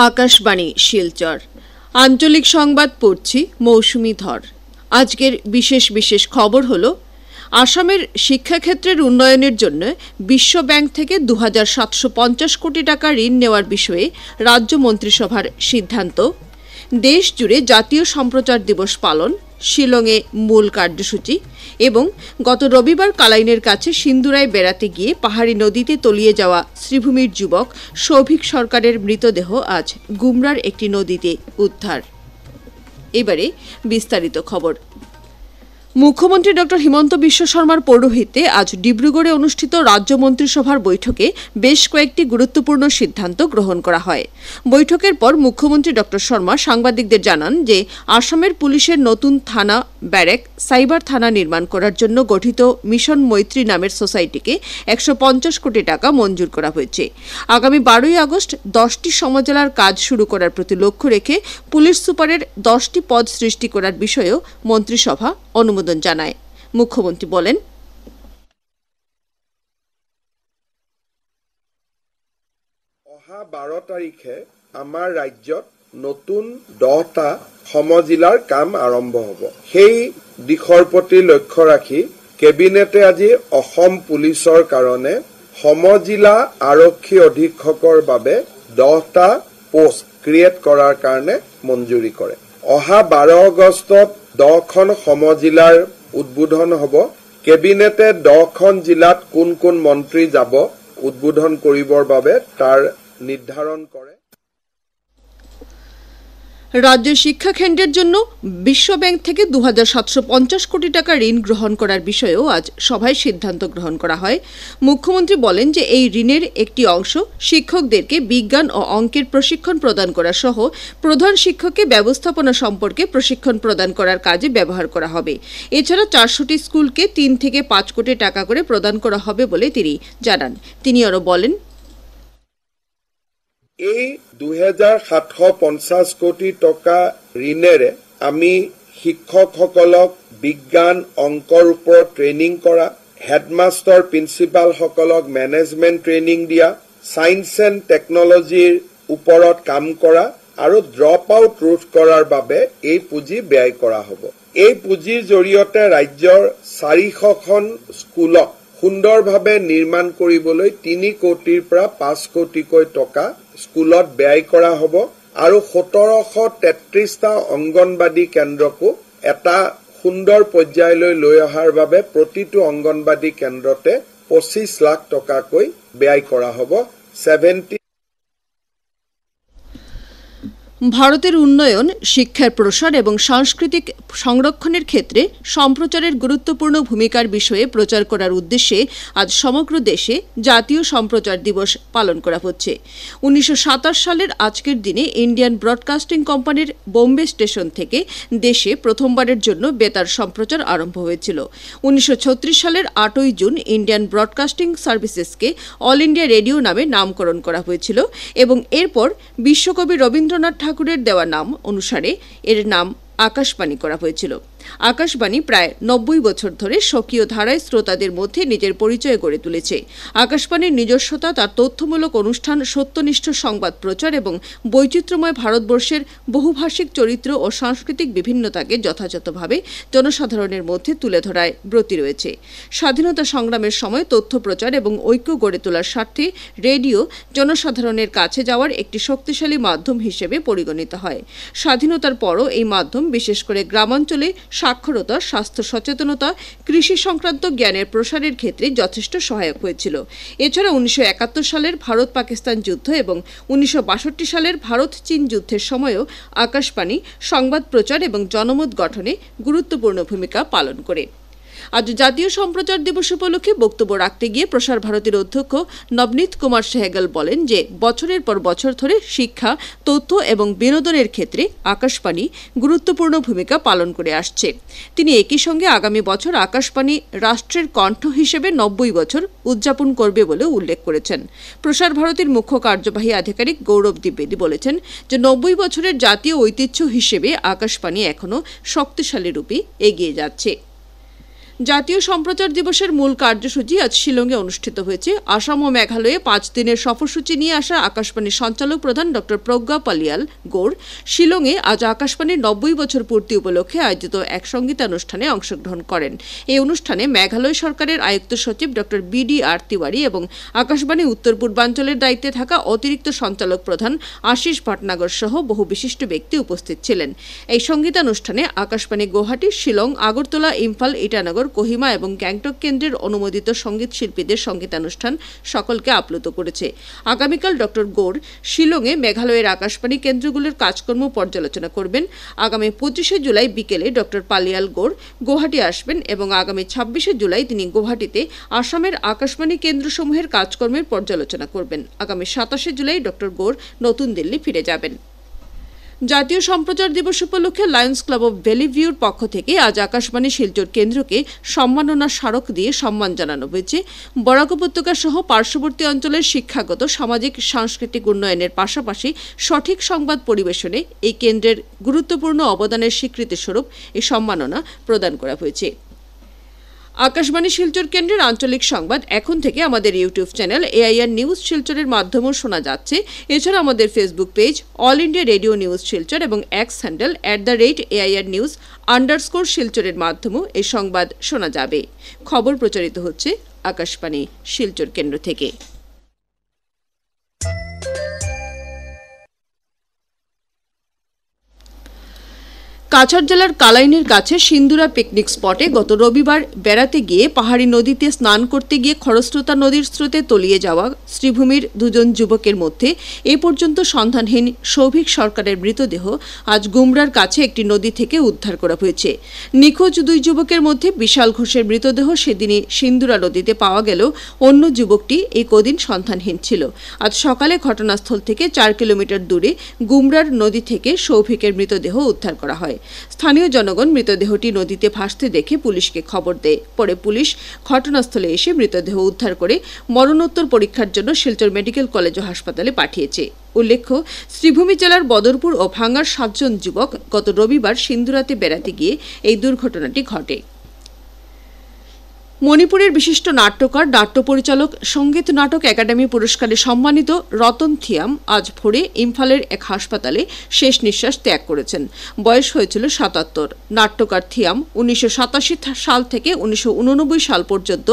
আকাশবাণী শিলচর আঞ্চলিক সংবাদ পড়ছি মৌসুমী ধর। আজকের বিশেষ খবর হলো আসামের শিক্ষাক্ষেত্রের উন্নয়নের জন্য বিশ্ব ব্যাংক থেকে ২৭৫০ কোটি টাকা ঋণ নেওয়ার বিষয়ে রাজ্য মন্ত্রিসভার সিদ্ধান্ত, দেশ জুড়ে জাতীয় সম্প্রচার দিবস পালন, শিলংয়ে মূল কার্যসূচি এবং গত রবিবার কালাইনের কাছে সিন্দুরায় বেড়াতে গিয়ে পাহাড়ি নদীতে তলিয়ে যাওয়া শ্রীভূমির যুবক সৌভিক সরকারের মৃতদেহ আজ গুমরার একটি নদীতে উদ্ধার। এবারে বিস্তারিত খবর। মুখ্যমন্ত্রী ডক্টর হিমন্ত বিশ্ব শর্মার পৌরোহিত্যে আজ ডিব্রুগড়ে অনুষ্ঠিত রাজ্য মন্ত্রিসভার বৈঠকে বেশ কয়েকটি গুরুত্বপূর্ণ সিদ্ধান্ত গ্রহণ করা হয়। বৈঠকের পর মুখ্যমন্ত্রী ডক্টর শর্মা সাংবাদিকদের জানান যে আসামের পুলিশের নতুন থানা ব্যারেক সাইবার থানা নির্মাণ করার জন্য গঠিত মিশন মৈত্রী নামের সোসাইটিকে ১৫০ কোটি টাকা মঞ্জুর করা হয়েছে। আগামী ১২ই আগস্ট ১০টি সমজেলার কাজ শুরু করার প্রতি লক্ষ্য রেখে পুলিশ সুপারের 10টি পদ সৃষ্টি করার বিষয়েও মন্ত্রিসভা অনুমোদন জানায়। মুখ্যমন্ত্রী বলেন, অহা ১২ তাৰিখে আমাৰ ৰাজ্যত নতুন 10টা সমজিলাৰ কাম আৰম্ভ হ'ব। সেই দিশৰ প্ৰতি লক্ষ্য ৰাখি কেবিনেটে আজি অসম পুলিচৰ কাৰণে সমজিলা আৰক্ষী অধীক্ষকৰ বাবে 10টা পোষ্ট ক্ৰিয়েট কৰাৰ কাৰণে মঞ্জুৰি কৰে। অহা 12 আগষ্টত 10খন সমজিলাৰ উদ্বোধন হ'ব। কেবিনেটে 10খন জিলাত কোন কোন মন্ত্ৰী যাব উদ্বোধন কৰিবৰ বাবে তাৰ নিৰ্ধাৰণ কৰে। রাজ্যের শিক্ষাকেন্দ্রের জন্য বিশ্ব ব্যাংক থেকে ২৭৫০ কোটি টাকা ঋণ গ্রহণ করার বিষয়েও আজ সভায় সিদ্ধান্ত গ্রহণ করা হয়। মুখ্যমন্ত্রী বলেন যে এই ঋণের একটি অংশ শিক্ষকদেরকে বিজ্ঞান ও অঙ্কের প্রশিক্ষণ প্রদান করা সহ প্রধান শিক্ষককে ব্যবস্থাপনা সম্পর্কে প্রশিক্ষণ প্রদান করার কাজে ব্যবহার করা হবে। এছাড়া ৪০০টি স্কুলকে ৩ থেকে ৫ কোটি টাকা করে প্রদান করা হবে বলে তিনি জানান। তিনি আরও বলেন, এই ২৭৫০ কোটি টকা ঋণেৰে আমি শিক্ষকসকলক বিজ্ঞান অংকৰ ওপৰত ট্ৰেইনিং কৰা, হেডমাষ্টাৰ প্ৰিন্সিপালসকলক মেনেজমেণ্ট ট্ৰেইনিং দিয়া, ছায়েন্স এণ্ড টেকনলজিৰ ওপৰত কাম কৰা আৰু ড্ৰপ আউট ৰোধ কৰাৰ বাবে এই পুঁজি ব্যয় কৰা হ'ব। এই পুঁজিৰ জৰিয়তে ৰাজ্যৰ ৪০০খন স্কুলক সুন্দৰভাৱে নিৰ্মাণ কৰিবলৈ ৩ কোটিৰ পৰা ৫ কোটিকৈ টকা স্কুলত ব্যয় কৰা হ'ব আৰু ১৭৩৩টা অংগনবাদী কেন্দ্ৰকো এটা সুন্দৰ পৰ্যায়লৈ লৈ অহাৰ বাবে প্ৰতিটো অংগনবাদী কেন্দ্ৰতে ২৫ লাখ টকাকৈ ব্যয় কৰা হ'ব। ভারতের উন্নয়ন, শিক্ষার প্রসার এবং সাংস্কৃতিক সংরক্ষণের ক্ষেত্রে সম্প্রচারের গুরুত্বপূর্ণ ভূমিকার বিষয়ে প্রচার করার উদ্দেশ্যে আজ সমগ্র দেশে জাতীয় সম্প্রচার দিবস পালন করা হচ্ছে। ১৯২৭ সালের আজকের দিনে ইন্ডিয়ান ব্রডকাস্টিং কোম্পানির বোম্বে স্টেশন থেকে দেশে প্রথমবারের জন্য বেতার সম্প্রচার আরম্ভ হয়েছিল। ১৯৩৬ সালের ৮ই জুন ইন্ডিয়ান ব্রডকাস্টিং সার্ভিসেসকে অল ইন্ডিয়া রেডিও নামে নামকরণ করা হয়েছিল এবং এরপর বিশ্বকবি রবীন্দ্রনাথ ঠাকুরের দেওয়া নাম অনুসারে এর নাম আকাশবাণী করা হয়েছিল। আকাশবাণী প্রায় ৯০ বছর ধরে স্বকীয় ধারায় শ্রোতাদের মধ্যে নিজের পরিচয় গড়ে তুলেছে। আকাশবাণীর নিজস্বতা তার তথ্যমূলক অনুষ্ঠান, সত্যনিষ্ঠ সংবাদ প্রচার এবং বৈচিত্র্যময় ভারতবর্ষের বহুভাষিক চরিত্র ও সাংস্কৃতিক বিভিন্নতাকে যথাযথভাবে জনসাধারণের মধ্যে তুলে ধরায় ব্রতী রয়েছে। স্বাধীনতা সংগ্রামের সময় তথ্য প্রচার এবং ঐক্য গড়ে তোলার স্বার্থে রেডিও জনসাধারণের কাছে যাওয়ার একটি শক্তিশালী মাধ্যম হিসেবে পরিগণিত হয়। স্বাধীনতার পরও এই মাধ্যম বিশেষ করে গ্রামাঞ্চলে সাক্ষরতা, স্বাস্থ্য সচেতনতা, কৃষি সংক্রান্ত জ্ঞানের প্রসারের ক্ষেত্রে যথেষ্ট সহায়ক হয়েছিল। এছাড়া ১৯৭১ সালের ভারত পাকিস্তান যুদ্ধ এবং ১৯৬২ সালের ভারত চীন যুদ্ধের সময়ও আকাশবাণী সংবাদ প্রচার এবং জনমত গঠনে গুরুত্বপূর্ণ ভূমিকা পালন করে। আজ জাতীয় সম্প্রচার দিবস উপলক্ষে বক্তব্য রাখতে গিয়ে প্রসার ভারতীর অধ্যক্ষ নবনীত কুমার সেহগল বলেন যে বছরের পর বছর ধরে শিক্ষা, তথ্য এবং বিনোদনের ক্ষেত্রে আকাশবাণী গুরুত্বপূর্ণ ভূমিকা পালন করে আসছে। তিনি একই সঙ্গে আগামী বছর আকাশবাণী রাষ্ট্রের কণ্ঠ হিসেবে ৯০ বছর উদযাপন করবে বলে উল্লেখ করেছেন। প্রসার ভারতীর মুখ্য কার্যবাহী আধিকারিক গৌরব দ্বিবেদী বলেছেন যে ৯০ বছরের জাতীয় ঐতিহ্য হিসেবে আকাশবাণী এখনও শক্তিশালী রূপে এগিয়ে যাচ্ছে। জাতীয় সম্প্রচার দিবসের মূল কার্যসূচি আজ শিলংয়ে অনুষ্ঠিত হয়েছে। আসাম ও মেঘালয়ে 5 দিনের সফরসূচি নিয়ে আসা আকাশবাণীর সঞ্চালক প্রধান ডক্টর প্রজ্ঞা পালিয়াল গৌড় শিলংয়ে আজ আকাশবাণীর 90 বছর পূর্তি উপলক্ষে আয়োজিত এক সঙ্গীতানুষ্ঠানে অংশগ্রহণ করেন। এই অনুষ্ঠানে মেঘালয় সরকারের আয়ুক্ত সচিব ডক্টর BDR তিওয়ারি এবং আকাশবাণী উত্তর পূর্বাঞ্চলের দায়িত্বে থাকা অতিরিক্ত সঞ্চালক প্রধান আশিস ভটনাগর সহ বহু বিশিষ্ট ব্যক্তি উপস্থিত ছিলেন। এই সঙ্গীতানুষ্ঠানে আকাশবাণী গুয়াহাটি, শিলং, আগরতলা, ইম্ফল, ইটানগর, কোহিমা এবং গ্যাংটক কেন্দ্রের অনুমোদিত সঙ্গীত শিল্পীদের সঙ্গীতানুষ্ঠান সকলকে আপ্লুত করেছে। আগামীকাল ডক্টর গৌড় শিলংয়ে মেঘালয়ের আকাশবাণী কেন্দ্রগুলোর কাজকর্ম পর্যালোচনা করবেন। আগামী 25শে জুলাই বিকেলে ডক্টর পালিয়াল গৌড় গুয়াহাটি আসবেন এবং আগামী 26শে জুলাই তিনি গুয়াহাটিতে আসামের আকাশবাণী কেন্দ্রসমূহের কাজকর্মের পর্যালোচনা করবেন। আগামী 27শে জুলাই ডক্টর গৌড় নতুন দিল্লি ফিরে যাবেন। জাতীয় সম্প্রচার দিবস উপলক্ষে লায়ন্স ক্লাব অব ভ্যালি ভিউর পক্ষ থেকে আজ আকাশবাণী শিলচর কেন্দ্রকে সম্মাননা স্মারক দিয়ে সম্মান জানানো হয়েছে। বরাক উপত্যকা সহ পার্শ্ববর্তী অঞ্চলের শিক্ষাগত, সামাজিক, সাংস্কৃতিক উন্নয়নের পাশাপাশি সঠিক সংবাদ পরিবেশনে এই কেন্দ্রের গুরুত্বপূর্ণ অবদানের স্বীকৃতিস্বরূপ এই সম্মাননা প্রদান করা হয়েছে। আকাশবাণী শিলচর কেন্দ্রের আঞ্চলিক সংবাদ এখন থেকে আমাদের ইউটিউব চ্যানেল AIR নিউজ শিলচরের মাধ্যমেও শোনা যাচ্ছে। এছাড়া আমাদের Facebook page all India radio news Silchar এবং এক্স হ্যান্ডেল @AIR নিউজ _ শিলচরের মাধ্যমেও এই সংবাদ শোনা যাবে। খবর প্রচারিত হচ্ছে আকাশবাণী শিলচর কেন্দ্র থেকে। কাছাড় জেলার কালাইনের কাছে সিন্দুরা পিকনিক স্পটে গত রবিবার বেড়াতে গিয়ে পাহাড়ি নদীতে স্নান করতে গিয়ে খরস্রোতা নদীর স্রোতে তলিয়ে যাওয়া শ্রীভূমির 2 জন যুবকের মধ্যে এ পর্যন্ত সন্ধানহীন সৌভিক সরকারের মৃতদেহ আজ গুমরার কাছে একটি নদী থেকে উদ্ধার করা হয়েছে। নিখোঁজ 2 যুবকের মধ্যে বিশাল ঘোষের মৃতদেহ সেদিনই সিন্দুরা নদীতে পাওয়া গেলেও অন্য যুবকটি এই কদিন সন্ধানহীন ছিল। আজ সকালে ঘটনাস্থল থেকে 4 কিলোমিটার দূরে গুমরার নদী থেকে সৌভিকের মৃতদেহ উদ্ধার করা হয়। স্থানীয় জনগণ মৃতদেহটি নদীতে ভাসতে দেখে পুলিশকে খবর দেয়। পরে পুলিশ ঘটনাস্থলে এসে মৃতদেহ উদ্ধার করে মরণোত্তর পরীক্ষার জন্য শিলচর মেডিকেল কলেজ ও হাসপাতালে পাঠিয়েছে। উল্লেখ্য, শ্রীভূমি জেলার বদরপুর ও ভাঙ্গার 7 জন যুবক গত রবিবার সিন্দুরাতে বেড়াতে গিয়ে এই দুর্ঘটনাটি ঘটে। মণিপুরের বিশিষ্ট নাট্যকার, নাট্য পরিচালক, সঙ্গীত নাটক একাডেমি পুরস্কারে সম্মানিত রতন থিয়াম আজ ভোরে ইম্ফলের এক হাসপাতালে শেষ নিঃশ্বাস ত্যাগ করেছেন। বয়স হয়েছিল 77। নাট্যকার থিয়াম 1987 সাল থেকে 1989 সাল পর্যন্ত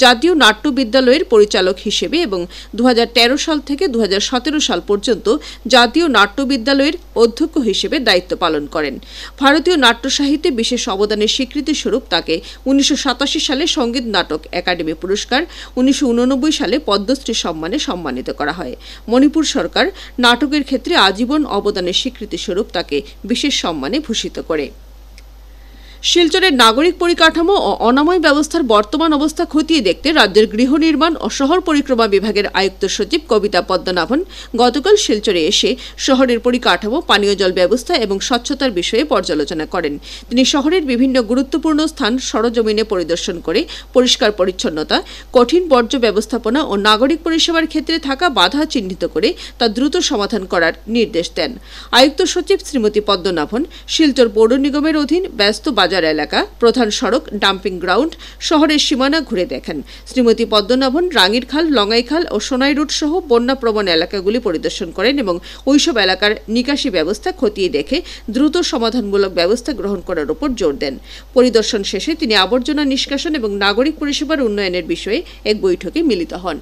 জাতীয় নাট্য বিদ্যালয়ের পরিচালক হিসেবে এবং 2013 সাল থেকে 2017 সাল পর্যন্ত জাতীয় নাট্য বিদ্যালয়ের অধ্যক্ষ হিসেবে দায়িত্ব পালন করেন। ভারতীয় নাট্য সাহিত্যে বিশেষ অবদানের স্বীকৃতিস্বরূপ তাকে 1987 সালে সঙ্গীত নাটক একাডেমি পুরস্কার, 1989 সালে পদ্মশ্রী সম্মানে সম্মানিত করা হয়। মণিপুর সরকার নাটকের ক্ষেত্রে আজীবন অবদানের স্বীকৃতিস্বরূপ তাকে বিশেষ সম্মানে ভূষিত করে। শিলচরের নাগরিক পরিকাঠামো ও অনাময় ব্যবস্থার বর্তমান অবস্থা খতিয়ে দেখতে রাজ্যের গৃহ নির্মাণ ও শহর পরিক্রমা বিভাগের আয়ুক্ত সচিব কবিতা পদ্মনাভন গতকাল শিলচরে এসে শহরের পরিকাঠামো, পানীয় জল ব্যবস্থা এবং স্বচ্ছতার বিষয়ে পর্যালোচনা করেন। তিনি শহরের বিভিন্ন গুরুত্বপূর্ণ স্থান সরজমিনে পরিদর্শন করে পরিষ্কার পরিচ্ছন্নতা, কঠিন বর্জ্য ব্যবস্থাপনা ও নাগরিক পরিষেবার ক্ষেত্রে থাকা বাধা চিহ্নিত করে তা দ্রুত সমাধান করার নির্দেশ দেন। আয়ুক্ত সচিব শ্রীমতী পদ্মনাভন শিলচর পৌর নিগমের অধীন ব্যস্ত বাজার এলাকা, প্রধান সড়ক, ডাম্পিং গ্রাউন্ড, শহরের সীমানা ঘুরে দেখেন। শ্রীমতী পদ্মনাভন রাঙ্গিরখাল, লঙ্গাইখাল ও সোনাই রোড সহ বন্যাপ্রবণ এলাকাগুলি পরিদর্শন করেন এবং ওইসব এলাকার নিকাশি ব্যবস্থা খতিয়ে দেখে দ্রুত সমাধানমূলক ব্যবস্থা গ্রহণ করার উপর জোর দেন। পরিদর্শন শেষে তিনি আবর্জনা নিষ্কাশন এবং নাগরিক পরিষেবার উন্নয়নের বিষয়ে এক বৈঠকে মিলিত হন।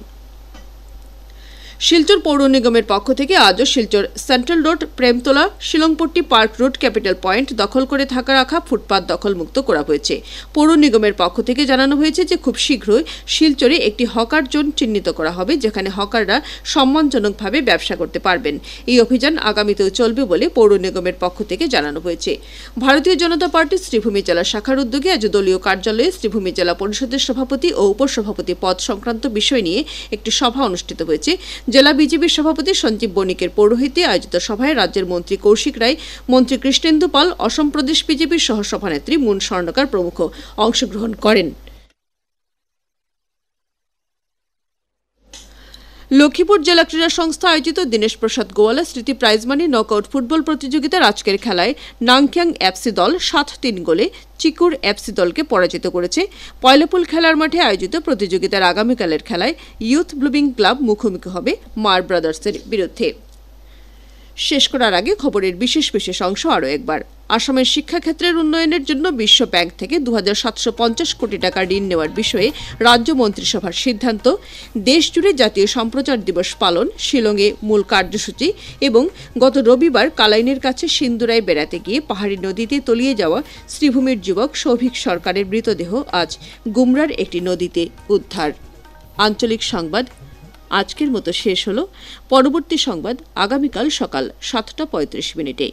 শিলচর পৌর নিগমের পক্ষ থেকে আজও Silchar central road, Premtala, Shillongpatti park road, capital point দখল করে রাখা ফুটপাত দখলমুক্ত করা হয়েছে। পৌর নিগমের পক্ষ থেকে জানানো হয়েছে যে খুব শীঘ্রই শিলচরে একটি হকার জোন চিহ্নিত করা হবে, যেখানে হকাররা সম্মানজনকভাবে ব্যবসা করতে পারবেন। এই অভিযান আগামীতেও চলবে বলে পৌর নিগমের পক্ষ থেকে জানানো হয়েছে। ভারতীয় জনতা পার্টির শ্রীভূমি জেলা শাখার উদ্যোগে আজ দলীয় কার্যালয়ে শ্রীভূমি জেলা পরিষদের সভাপতি ও উপসভাপতি পদ সংক্রান্ত বিষয় নিয়ে একটি সভা অনুষ্ঠিত হয়েছে। জেলা বিজেপির সভাপতি সঞ্জীব বণিকের পৌরোহিত্যে আয়োজিত সভায় রাজ্যের মন্ত্রী কৌশিক রায়, মন্ত্রী কৃষ্ণেন্দু পাল, অসম প্রদেশ বিজেপির সহসভানেত্রী মুন স্বর্ণকার প্রমুখ অংশগ্রহণ করেন। লক্ষ্মীপুর জেলা ক্রীড়া সংস্থা আয়োজিত দীনেশ প্রসাদ গোয়ালা স্মৃতি প্রাইজ মানি নকআউট ফুটবল প্রতিযোগিতার আজকের খেলায় নাংকিয়াং এফসি দল 7-3 গোলে চিকুর এফসি দলকে পরাজিত করেছে। পয়লাপুল খেলার মাঠে আয়োজিত প্রতিযোগিতার আগামীকালের খেলায় ইউথ ব্লুমিং ক্লাব মুখোমুখি হবে মার ব্রাদার্সের বিরুদ্ধে। শেষ করার আগে খবরের বিশেষ অংশ আরও একবার। আসামের শিক্ষাক্ষেত্রের উন্নয়নের জন্য বিশ্ব ব্যাংক থেকে 2750 কোটি টাকা ঋণ নেওয়ার বিষয়ে রাজ্য মন্ত্রিসভার সিদ্ধান্ত। দেশজুড়ে জাতীয় সম্প্রচার দিবস পালন, শিলংয়ে মূল কার্যসূচি এবং গত রবিবার কালাইনের কাছে সিন্দুরায় বেড়াতে গিয়ে পাহাড়ি নদীতে তলিয়ে যাওয়া শ্রীভূমির যুবক সৌভিক সরকারের মৃতদেহ আজ গুমরার একটি নদীতে উদ্ধার। আঞ্চলিক সংবাদ আজকের মতো শেষ হলো। পরবর্তী সংবাদ আগামীকাল সকাল 7:35।